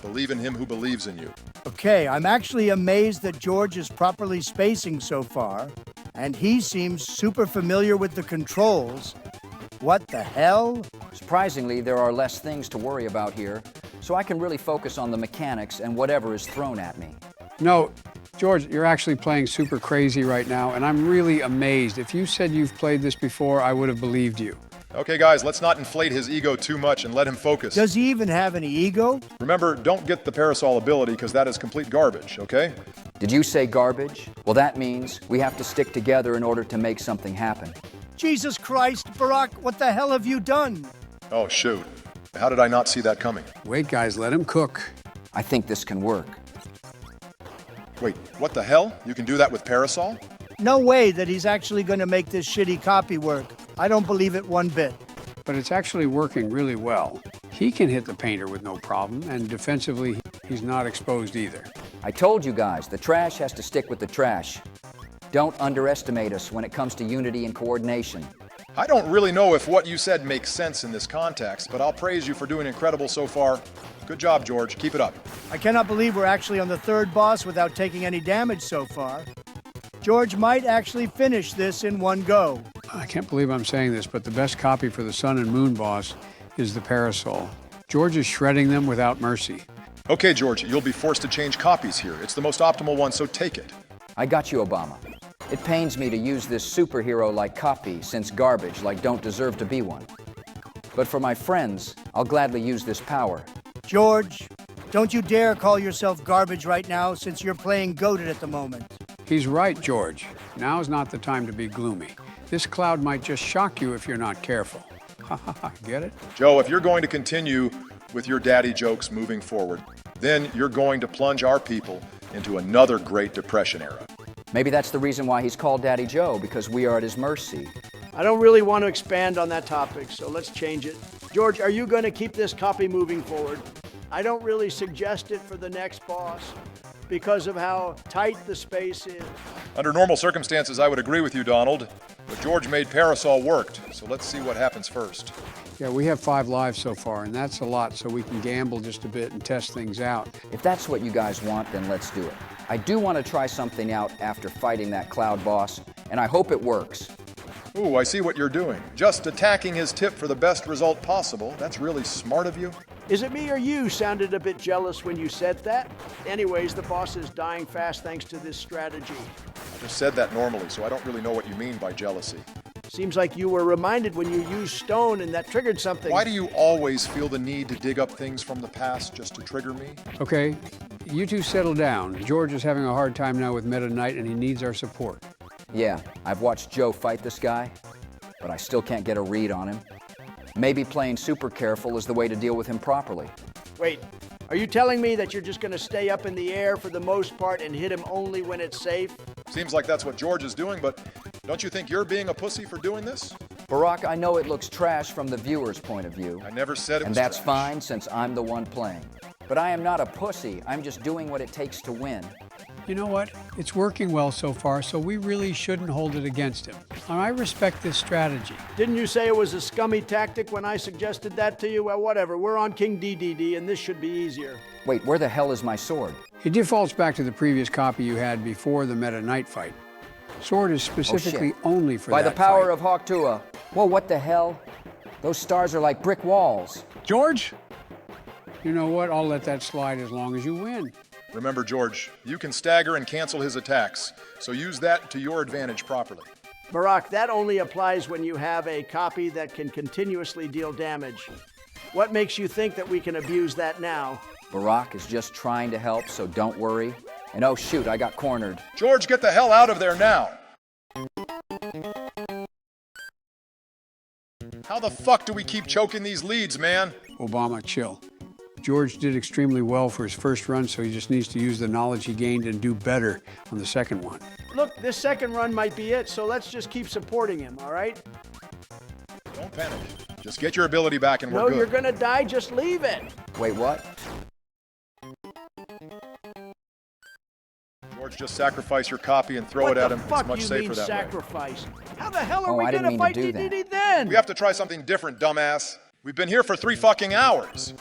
Believe in him who believes in you. Okay, I'm actually amazed that George is properly spacing so far, and he seems super familiar with the controls. What the hell? Surprisingly, there are less things to worry about here, so I can really focus on the mechanics and whatever is thrown at me. No, George, you're actually playing super crazy right now, and I'm really amazed. If you said you've played this before, I would have believed you. Okay, guys, let's not inflate his ego too much and let him focus. Does he even have any ego? Remember, don't get the parasol ability because that is complete garbage, okay? Did you say garbage? Well, that means we have to stick together in order to make something happen. Jesus Christ, Barack, what the hell have you done? Oh, shoot. How did I not see that coming? Wait, guys, let him cook. I think this can work. Wait, what the hell? You can do that with parasol? No way that he's actually going to make this shitty copy work. I don't believe it one bit. But it's actually working really well. He can hit the painter with no problem, and defensively, he's not exposed either. I told you guys, the trash has to stick with the trash. Don't underestimate us when it comes to unity and coordination. I don't really know if what you said makes sense in this context, but I'll praise you for doing incredible so far. Good job, George. Keep it up. I cannot believe we're actually on the third boss without taking any damage so far. George might actually finish this in one go. I can't believe I'm saying this, but the best copy for the Sun and Moon boss is the Parasol. George is shredding them without mercy. Okay, George, you'll be forced to change copies here. It's the most optimal one, so take it. I got you, Obama. It pains me to use this superhero-like copy, since garbage like don't deserve to be one. But for my friends, I'll gladly use this power. George, don't you dare call yourself garbage right now, since you're playing goated at the moment. He's right, George. Now's not the time to be gloomy. This cloud might just shock you if you're not careful. Ha ha ha, get it? Joe, if you're going to continue with your daddy jokes moving forward, then you're going to plunge our people into another Great Depression era. Maybe that's the reason why he's called Daddy Joe, because we are at his mercy. I don't really want to expand on that topic, so let's change it. George, are you going to keep this copy moving forward? I don't really suggest it for the next boss because of how tight the space is. Under normal circumstances, I would agree with you, Donald. But George made Parasol worked, so let's see what happens first. Yeah, we have 5 lives so far, and that's a lot, so we can gamble just a bit and test things out. If that's what you guys want, then let's do it. I do want to try something out after fighting that cloud boss, and I hope it works. Ooh, I see what you're doing. Just attacking his tip for the best result possible. That's really smart of you. Is it me or you sounded a bit jealous when you said that? Anyways, the boss is dying fast thanks to this strategy. I just said that normally, so I don't really know what you mean by jealousy. Seems like you were reminded when you used stone and that triggered something. Why do you always feel the need to dig up things from the past just to trigger me? Okay, you two settle down. George is having a hard time now with Meta Knight, and he needs our support. Yeah, I've watched Joe fight this guy, but I still can't get a read on him. Maybe playing super careful is the way to deal with him properly. Wait, are you telling me that you're just going to stay up in the air for the most part and hit him only when it's safe? Seems like that's what George is doing, but don't you think you're being a pussy for doing this? Barack, I know it looks trash from the viewer's point of view. I never said it was And that's trash. fine since I'm the one playing. But I am not a pussy. I'm just doing what it takes to win. You know what? It's working well so far, so we really shouldn't hold it against him. And I respect this strategy. Didn't you say it was a scummy tactic when I suggested that to you? Well, whatever. We're on King DDD, and this should be easier. Wait, where the hell is my sword? It defaults back to the previous copy you had before the Meta Knight fight. Sword is specifically only for By that the power fight. of Hawk Tua. Whoa, what the hell? Those stars are like brick walls. George? You know what? I'll let that slide as long as you win. Remember, George, you can stagger and cancel his attacks, so use that to your advantage properly. Barack, that only applies when you have a copy that can continuously deal damage. What makes you think that we can abuse that now? Barack is just trying to help, so don't worry. And oh shoot, I got cornered. George, get the hell out of there now! How the fuck do we keep choking these leads, man? Obama, chill. George did extremely well for his first run, so he just needs to use the knowledge he gained and do better on the second one. Look, this second run might be it, so let's just keep supporting him, all right? Don't panic. Just get your ability back and we're No, good. you're gonna die, just leave it. Wait, what? just sacrifice your copy and throw it at him. It's much safer that way. Sacrifice? How the hell are Oh, we I didn't gonna mean to fight do that. DDD then? We have to try something different, dumbass. We've been here for 3 fucking hours.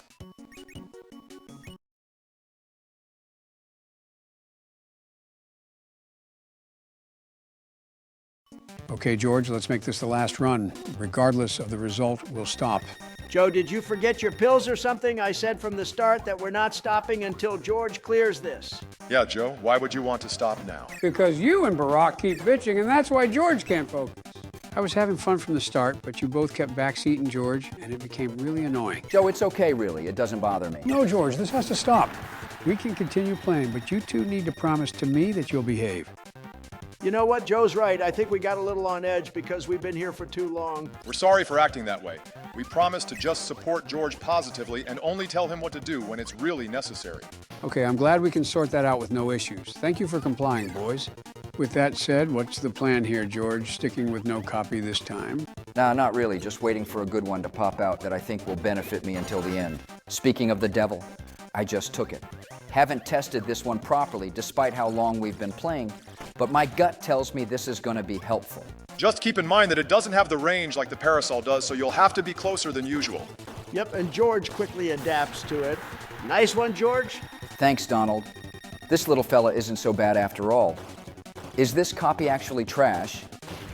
Okay, George, let's make this the last run. Regardless of the result, we'll stop. Joe, did you forget your pills or something? I said from the start that we're not stopping until George clears this. Yeah, Joe, why would you want to stop now? Because you and Barack keep bitching, and that's why George can't focus. I was having fun from the start, but you both kept backseating George, and it became really annoying. Joe, it's okay, really. It doesn't bother me. No, George, this has to stop. We can continue playing, but you two need to promise to me that you'll behave. You know what? Joe's right. I think we got a little on edge because we've been here for too long. We're sorry for acting that way. We promise to just support George positively and only tell him what to do when it's really necessary. Okay, I'm glad we can sort that out with no issues. Thank you for complying, boys. With that said, what's the plan here, George? Sticking with no copy this time? Nah, not really. Just waiting for a good one to pop out that I think will benefit me until the end. Speaking of the devil, I just took it. Haven't tested this one properly, despite how long we've been playing, but my gut tells me this is going to be helpful. Just keep in mind that it doesn't have the range like the parasol does, so you'll have to be closer than usual. Yep, and George quickly adapts to it. Nice one, George. Thanks, Donald. This little fella isn't so bad after all. Is this copy actually trash?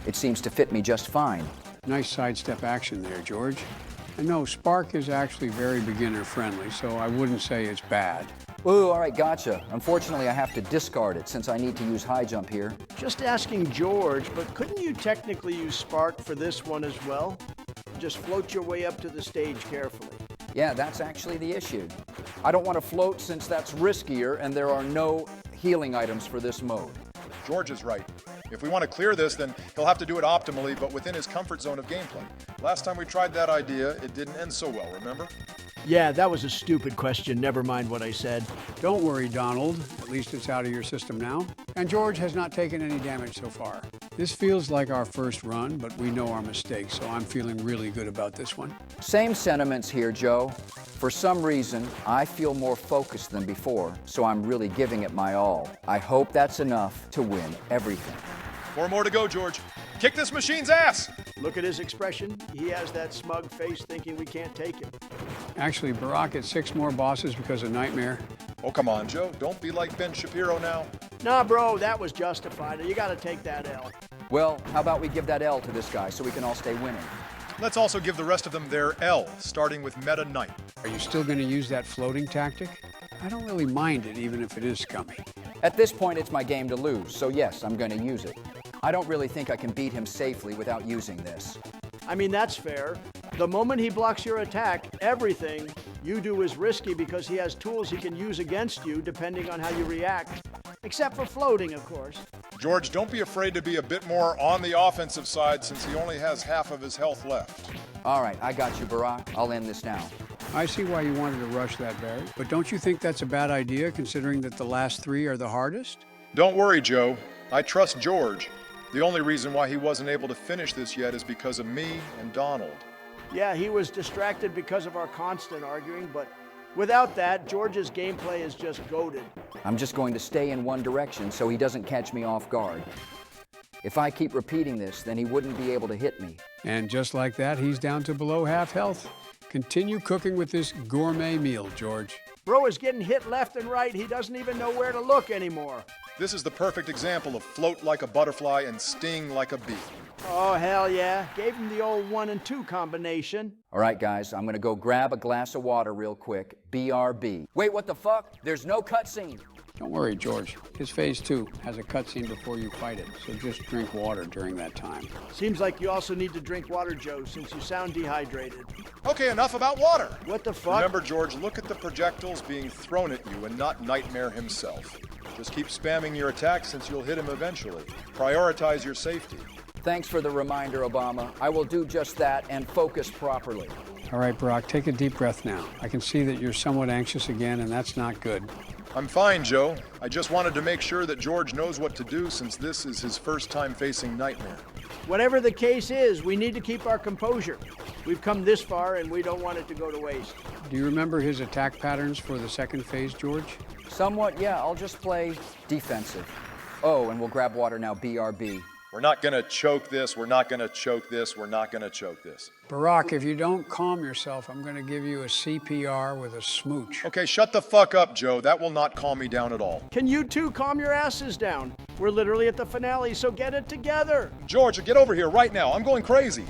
It seems to fit me just fine. Nice sidestep action there, George. And no, Spark is actually very beginner-friendly, so I wouldn't say it's bad. Ooh, all right, gotcha. Unfortunately, I have to discard it since I need to use high jump here. Just asking George, but couldn't you technically use Spark for this one as well? Just float your way up to the stage carefully. Yeah, that's actually the issue. I don't want to float since that's riskier and there are no healing items for this mode. George is right. If we want to clear this, then he'll have to do it optimally, but within his comfort zone of gameplay. Last time we tried that idea, it didn't end so well, remember? Yeah, that was a stupid question. Never mind what I said. Don't worry, Donald. At least it's out of your system now. And George has not taken any damage so far. This feels like our first run, but we know our mistakes, so I'm feeling really good about this one. Same sentiments here, Joe. For some reason, I feel more focused than before, so I'm really giving it my all. I hope that's enough to win everything. 4 more to go, George. Kick this machine's ass! Look at his expression. He has that smug face thinking we can't take him. Actually, Barack had 6 more bosses because of Nightmare. Oh, come on, Joe. Don't be like Ben Shapiro now. Nah, bro, that was justified. You gotta take that L. Well, how about we give that L to this guy so we can all stay winning? Let's also give the rest of them their L, starting with Meta Knight. Are you still going to use that floating tactic? I don't really mind it, even if it is scummy. At this point, it's my game to lose, so yes, I'm going to use it. I don't really think I can beat him safely without using this. I mean, that's fair. The moment he blocks your attack, everything you do is risky because he has tools he can use against you depending on how you react. Except for floating, of course. George, don't be afraid to be a bit more on the offensive side since he only has half of his health left. All right, I got you, Barack. I'll end this now. I see why you wanted to rush that, Barry. But don't you think that's a bad idea, considering that the last 3 are the hardest? Don't worry, Joe. I trust George. The only reason why he wasn't able to finish this yet is because of me and Donald. Yeah, he was distracted because of our constant arguing, but without that, George's gameplay is just goated. I'm just going to stay in one direction so he doesn't catch me off guard. If I keep repeating this, then he wouldn't be able to hit me. And just like that, he's down to below half health. Continue cooking with this gourmet meal, George. Bro is getting hit left and right. He doesn't even know where to look anymore. This is the perfect example of float like a butterfly and sting like a bee. Oh, hell yeah. Gave him the old 1 and 2 combination. All right, guys, I'm gonna go grab a glass of water real quick. BRB. Wait, what the fuck? There's no cutscene. Don't worry, George. His phase 2 has a cutscene before you fight it, so just drink water during that time. Seems like you also need to drink water, Joe, since you sound dehydrated. Okay, enough about water. What the fuck? Remember, George, look at the projectiles being thrown at you and not Nightmare himself. Just keep spamming your attacks since you'll hit him eventually. Prioritize your safety. Thanks for the reminder, Obama. I will do just that and focus properly. All right, Brock, take a deep breath now. I can see that you're somewhat anxious again, and that's not good. I'm fine, Joe. I just wanted to make sure that George knows what to do since this is his first time facing Nightmare. Whatever the case is, we need to keep our composure. We've come this far and we don't want it to go to waste. Do you remember his attack patterns for the second phase, George? Somewhat, yeah. I'll just play defensive. Oh, and we'll grab water now, BRB. We're not gonna choke this, we're not gonna choke this, we're not gonna choke this. Barack, if you don't calm yourself, I'm going to give you a CPR with a smooch. Okay, shut the fuck up, Joe. That will not calm me down at all. Can you two calm your asses down? We're literally at the finale, so get it together. George, get over here right now. I'm going crazy.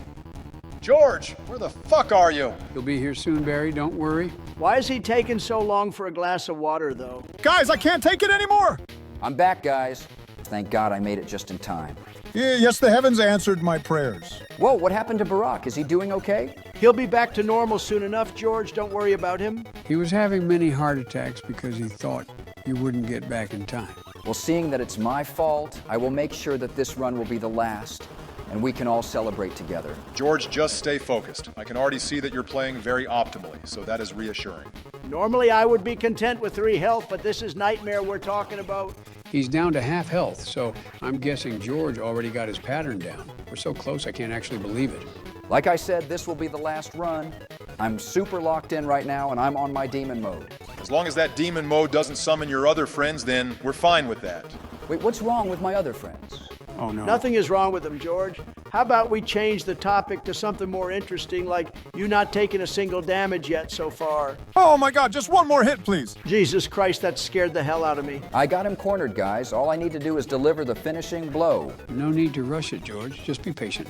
George, where the fuck are you? You'll be here soon, Barry. Don't worry. Why is he taking so long for a glass of water, though? Guys, I can't take it anymore. I'm back, guys. Thank God I made it just in time. Yes, the heavens answered my prayers. Whoa, what happened to Barack? Is he doing okay? He'll be back to normal soon enough, George. Don't worry about him. He was having many heart attacks because he thought you wouldn't get back in time. Well, seeing that it's my fault, I will make sure that this run will be the last, and we can all celebrate together. George, just stay focused. I can already see that you're playing very optimally, so that is reassuring. Normally, I would be content with 3 health, but this is nightmare we're talking about. He's down to half health, so I'm guessing George already got his pattern down. We're so close, I can't actually believe it. Like I said, this will be the last run. I'm super locked in right now, and I'm on my demon mode. As long as that demon mode doesn't summon your other friends, then we're fine with that. Wait, what's wrong with my other friends? Oh, no. Nothing is wrong with them, George. How about we change the topic to something more interesting, like you not taking a single damage yet so far? Oh my God, just one more hit, please. Jesus Christ, that scared the hell out of me. I got him cornered, guys. All I need to do is deliver the finishing blow. No need to rush it, George. Just be patient.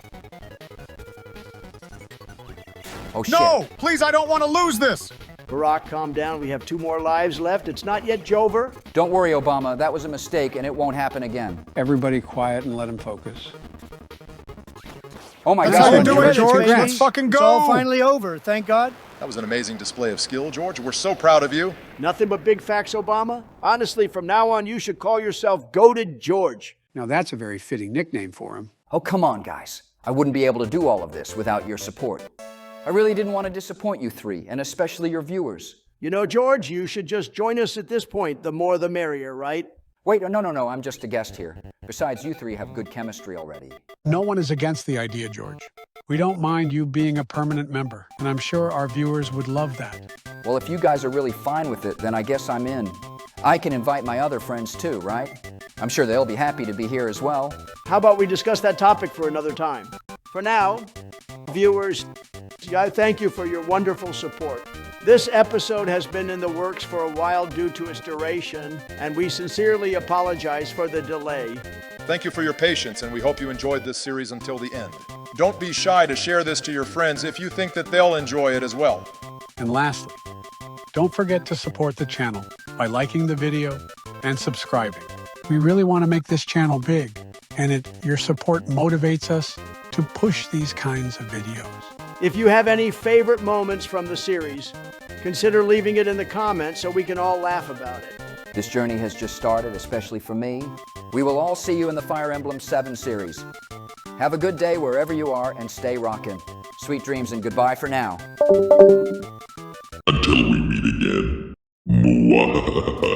Oh, shit. No, please, I don't want to lose this. Barack, calm down. We have 2 more lives left. It's not yet Jover. Don't worry, Obama. That was a mistake, and it won't happen again. Everybody quiet and let him focus. Oh, my That's how you God. do it, George. baby. Let's fucking go. It's all finally over, thank God. That was an amazing display of skill, George. We're so proud of you. Nothing but big facts, Obama. Honestly, from now on, you should call yourself Goated George. Now, that's a very fitting nickname for him. Oh, come on, guys. I wouldn't be able to do all of this without your support. I really didn't want to disappoint you 3, and especially your viewers. You know, George, you should just join us at this point. The more the merrier, right? Wait, no, I'm just a guest here. Besides, you 3 have good chemistry already. No one is against the idea, George. We don't mind you being a permanent member, and I'm sure our viewers would love that. Well, if you guys are really fine with it, then I guess I'm in. I can invite my other friends too, right? I'm sure they'll be happy to be here as well. How about we discuss that topic for another time? For now, viewers, I thank you for your wonderful support. This episode has been in the works for a while due to its duration, and we sincerely apologize for the delay. Thank you for your patience, and we hope you enjoyed this series until the end. Don't be shy to share this to your friends if you think that they'll enjoy it as well. And lastly, don't forget to support the channel by liking the video and subscribing. We really want to make this channel big, and your support motivates us to push these kinds of videos. If you have any favorite moments from the series, consider leaving it in the comments so we can all laugh about it. This journey has just started, especially for me. We will all see you in the Fire Emblem 7 series. Have a good day wherever you are, and stay rockin'. Sweet dreams and goodbye for now. Until we meet again. Mwah.